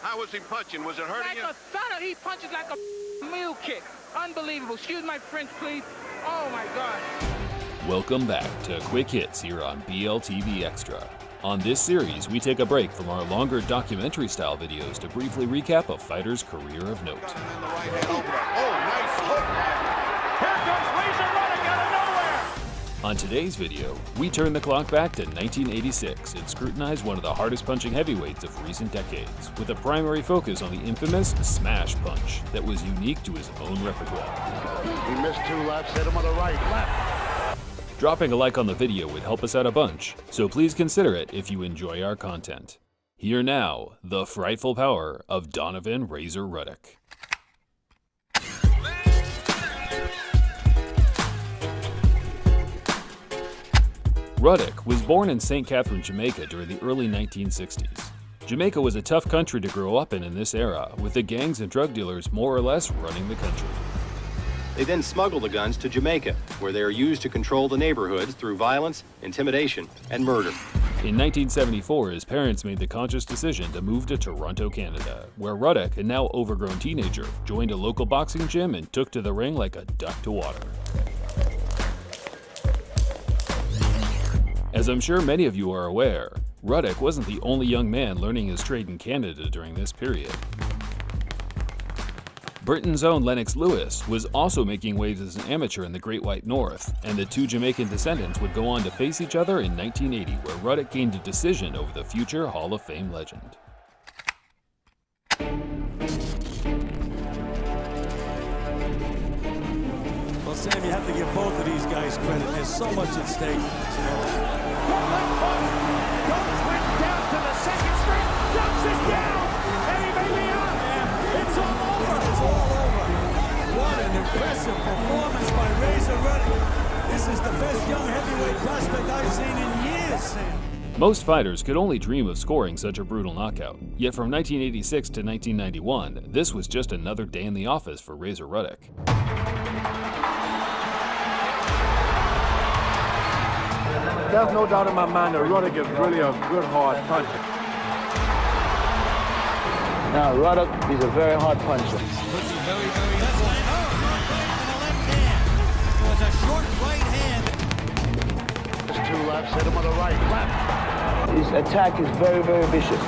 How was he punching? Was it hurting you? Like a thunder. He punches like a mule kick. Unbelievable. Excuse my French, please. Oh, my God. Welcome back to Quick Hits here on BLTV Extra. On this series, we take a break from our longer documentary-style videos to briefly recap a fighter's career of note. On today's video, we turn the clock back to 1986 and scrutinize one of the hardest punching heavyweights of recent decades, with a primary focus on the infamous smash punch that was unique to his own repertoire. He missed 2 lefts, hit him on the right, left. Dropping a like on the video would help us out a bunch, so please consider it if you enjoy our content. Here now, the frightful power of Donovan "Razor" Roddick. Roddick was born in St. Catherine, Jamaica during the early 1960s. Jamaica was a tough country to grow up in this era, with the gangs and drug dealers more or less running the country. They then smuggle the guns to Jamaica, where they are used to control the neighborhoods through violence, intimidation, and murder. In 1974, his parents made the conscious decision to move to Toronto, Canada, where Roddick, a now overgrown teenager, joined a local boxing gym and took to the ring like a duck to water. As I'm sure many of you are aware, Roddick wasn't the only young man learning his trade in Canada during this period. Britain's own Lennox Lewis was also making waves as an amateur in the Great White North, and the two Jamaican descendants would go on to face each other in 1980, where Roddick gained a decision over the future Hall of Fame legend. Well, Sam, you have to give both of these guys credit. There's so much at stake. Goes right down to the second string, dumps it down, and he may be out. It's all over. It's all over. What an impressive performance by Razor Roddick. This is the best young heavyweight prospect I've seen in years, Sam. Most fighters could only dream of scoring such a brutal knockout. Yet from 1986 to 1991, this was just another day in the office for Razor Roddick. There's no doubt in my mind that Roddick is really a good, hard puncher. Now, Roddick is a very hard puncher. Looking very, very important. Oh, right hand. It was a short right hand. Just 2 lefts, hit him on the right, left. His attack is very, very vicious.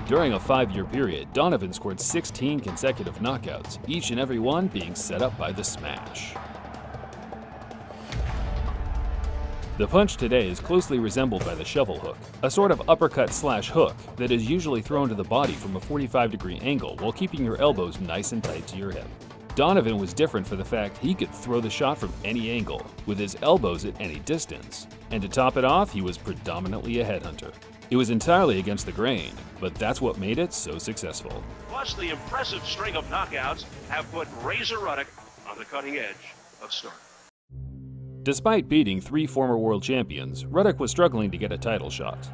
During a 5-year period, Donovan scored 16 consecutive knockouts, each and every one being set up by the smash. The punch today is closely resembled by the shovel hook, a sort of uppercut/hook that is usually thrown to the body from a 45-degree angle while keeping your elbows nice and tight to your hip. Donovan was different for the fact he could throw the shot from any angle, with his elbows at any distance. And to top it off, he was predominantly a headhunter. It was entirely against the grain, but that's what made it so successful. Plus, the impressive string of knockouts have put Razor Roddick on the cutting edge of stardom. Despite beating 3 former world champions, Roddick was struggling to get a title shot.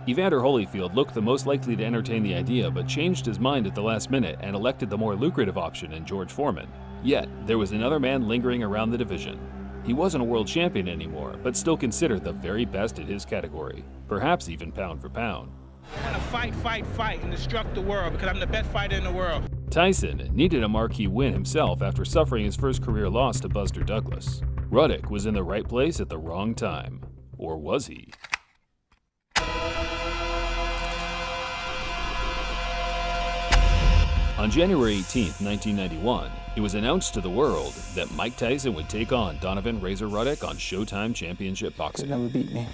Evander Holyfield looked the most likely to entertain the idea, but changed his mind at the last minute and elected the more lucrative option in George Foreman. Yet, there was another man lingering around the division. He wasn't a world champion anymore, but still considered the very best in his category, perhaps even pound for pound. I want to fight, and destruct the world because I'm the best fighter in the world. Tyson needed a marquee win himself after suffering his first career loss to Buster Douglas. Roddick was in the right place at the wrong time. Or was he? On January 18, 1991, it was announced to the world that Mike Tyson would take on Donovan "Razor" Roddick on Showtime Championship Boxing. Could never beat me.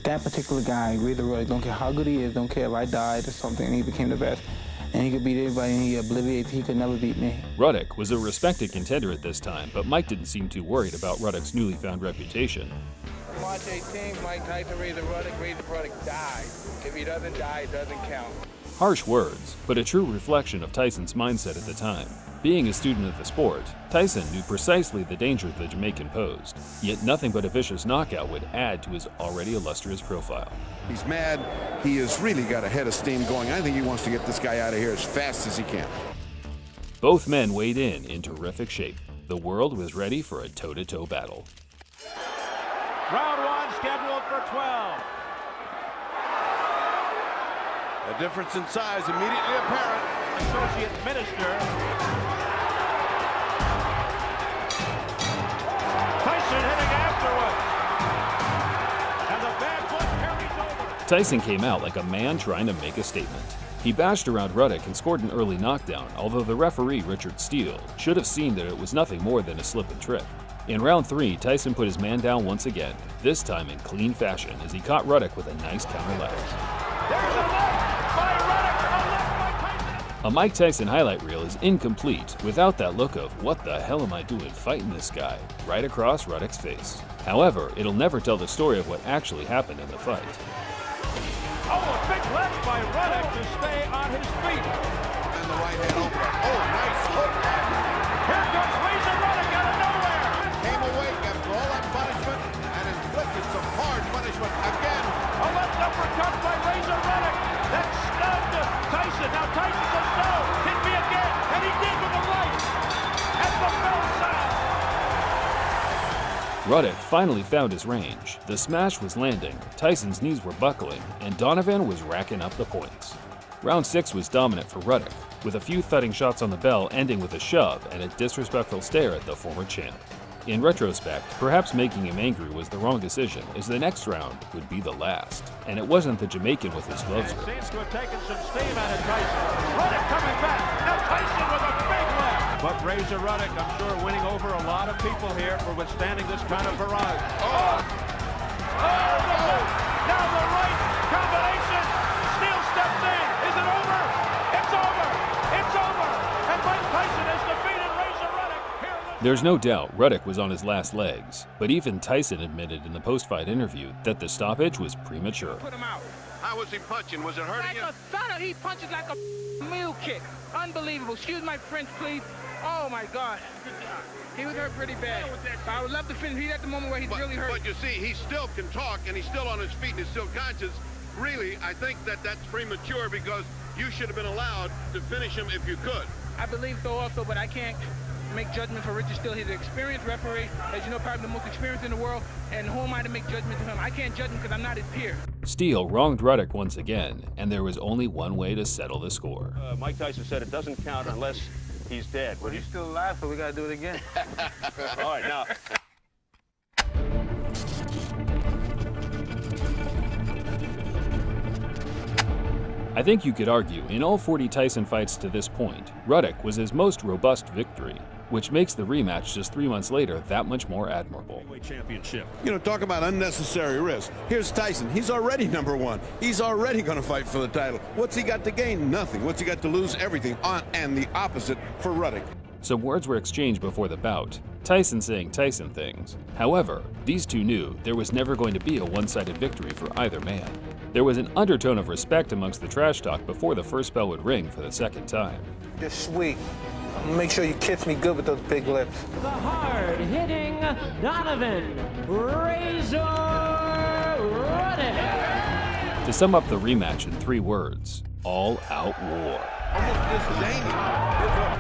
That particular guy, Razor Roddick, don't care how good he is, don't care if I died or something, he became the best. And he could beat everybody and he obliterated, he could never beat me. Roddick was a respected contender at this time, but Mike didn't seem too worried about Roddick's newly found reputation. March 18th, Mike Tyson, Razor Roddick dies. If he doesn't die, it doesn't count. Harsh words, but a true reflection of Tyson's mindset at the time. Being a student of the sport, Tyson knew precisely the danger the Jamaican posed, yet nothing but a vicious knockout would add to his already illustrious profile. He's mad. He has really got a head of steam going. I think he wants to get this guy out of here as fast as he can. Both men weighed in terrific shape. The world was ready for a toe-to-toe battle. Round 1 scheduled for 12. A difference in size immediately apparent. Associate Minister. Tyson hitting afterwards. And the bad blood carries over. Tyson came out like a man trying to make a statement. He bashed around Ruddick and scored an early knockdown, although the referee, Richard Steele, should have seen that it was nothing more than a slip and trip. In round 3, Tyson put his man down once again, this time in clean fashion as he caught Ruddick with a nice counter left. There's a left by Roddick, a left by Tyson. A Mike Tyson highlight reel is incomplete without that look of, what the hell am I doing fighting this guy, right across Ruddick's face. However, it'll never tell the story of what actually happened in the fight. Oh, a big left by Roddick to stay on his feet. And the right hand opener. Oh, nice hook. Here comes Razor Roddick out of nowhere. Came awake after all that punishment and inflicted some hard punishment again. A left uppercut by Razor Roddick. That stunned Tyson. Now Tyson says no. Hit me again. And he did with the right. And the bell sound. Roddick finally found his range. The smash was landing, Tyson's knees were buckling, and Donovan was racking up the points. Round 6 was dominant for Roddick, with a few thudding shots on the bell ending with a shove and a disrespectful stare at the former champ. In retrospect, perhaps making him angry was the wrong decision, as the next round would be the last. And it wasn't the Jamaican with his gloves It ripped. seems to have taken some steam out of Tyson. Roddick coming back. Now Tyson with a big left. But Razor Roddick, I'm sure, winning over a lot of people here for withstanding this kind of barrage. Oh! Oh, no! Now the right combination. Steele steps in. Is it over? It's over. It's over. And Mike Tyson has defeated Razor Roddick. There's no doubt Roddick was on his last legs, but even Tyson admitted in the post-fight interview that the stoppage was premature. Put him out. How was he punching? Was it hurting him? He punches like a mule kick. Unbelievable. Excuse my French, please. Oh, my God. He was hurt pretty bad. I would love to finish. He's at the moment where he's really hurt. But you see, he still can talk, and he's still on his feet, and he's still conscious. Really, I think that that's premature because you should have been allowed to finish him if you could. I believe so also, but I can't make judgment for Richard Steele. He's an experienced referee, as you know, probably the most experienced in the world, and who am I to make judgment to him? I can't judge him because I'm not his peer. Steele wronged Roddick once again, and there was only one way to settle the score. Mike Tyson said it doesn't count unless he's dead. But he's still alive, so we gotta do it again. All right, now. I think you could argue, in all 40 Tyson fights to this point, Roddick was his most robust victory, which makes the rematch just 3 months later that much more admirable. Championship. You know, talk about unnecessary risk. Here's Tyson. He's already #1. He's already going to fight for the title. What's he got to gain? Nothing. What's he got to lose? Everything. And the opposite for Ruddick. Some words were exchanged before the bout, Tyson saying Tyson things. However, these two knew there was never going to be a one-sided victory for either man. There was an undertone of respect amongst the trash talk before the first bell would ring for the second time. You're sweet. Make sure you kiss me good with those big lips. The hard-hitting Donovan Razor Roddick. To sum up the rematch in 3 words, all-out war. Almost disdaining his hook.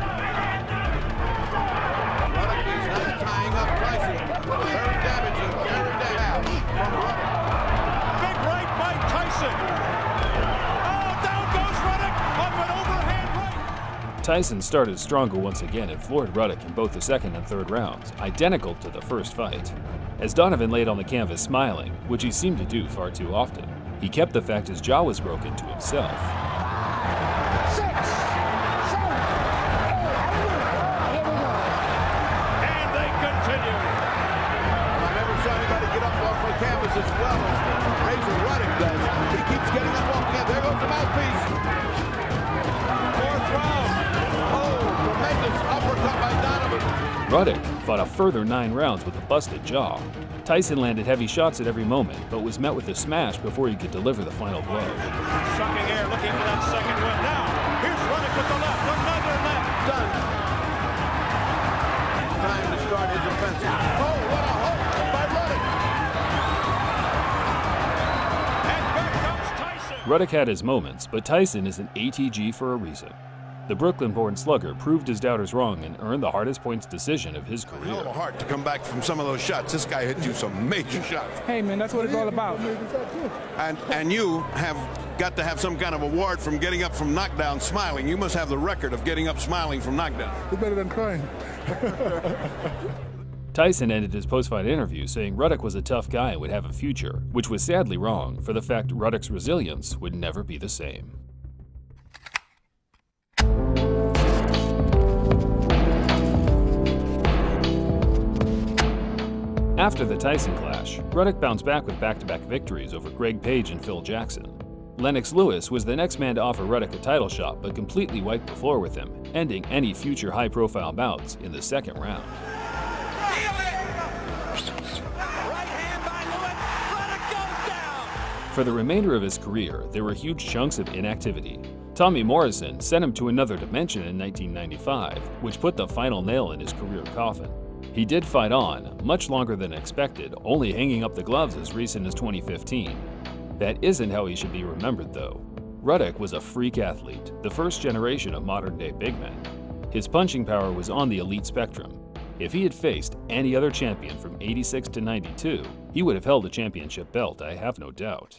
Roddick is now tying up Tyson with a very damaging counter jab from Roddick. Big right by Tyson. Oh, down goes Roddick off an overhand right. Tyson started stronger once again and floored Roddick in both the second and third rounds, identical to the first fight. As Donovan laid on the canvas smiling, which he seemed to do far too often, he kept the fact his jaw was broken to himself. 6, 7, 8, here we go. And they continue. I never saw anybody get up off the canvas as well as Razor Roddick does. He keeps getting up off the canvas. There goes the mouthpiece. 4th round. Oh, tremendous uppercut by Donovan. Roddick fought a further 9 rounds with a busted jaw. Tyson landed heavy shots at every moment, but was met with a smash before he could deliver the final blow. Sucking air, looking for that second win. Now, here's Roddick with the left. Another left. Done. Time to start his offensive. Oh, what a hook by Roddick. And back comes Tyson. Roddick had his moments, but Tyson is an ATG for a reason. The Brooklyn-born slugger proved his doubters wrong and earned the hardest points decision of his Hell of career. a heart to come back from some of those shots. This guy hit you some major shots. Hey, man, that's what it's all about. And you have got to have some kind of award from getting up from knockdown smiling. You must have the record of getting up smiling from knockdown. It's better than crying. Tyson ended his post-fight interview saying Ruddick was a tough guy and would have a future, which was sadly wrong for the fact Ruddick's resilience would never be the same. After the Tyson clash, Roddick bounced back with back-to-back victories over Greg Page and Phil Jackson. Lennox Lewis was the next man to offer Roddick a title shot but completely wiped the floor with him, ending any future high-profile bouts in the second round. For the remainder of his career, there were huge chunks of inactivity. Tommy Morrison sent him to another dimension in 1995, which put the final nail in his career coffin. He did fight on, much longer than expected, only hanging up the gloves as recent as 2015. That isn't how he should be remembered, though. Roddick was a freak athlete, the first generation of modern-day big men. His punching power was on the elite spectrum. If he had faced any other champion from '86 to '92, he would have held a championship belt, I have no doubt.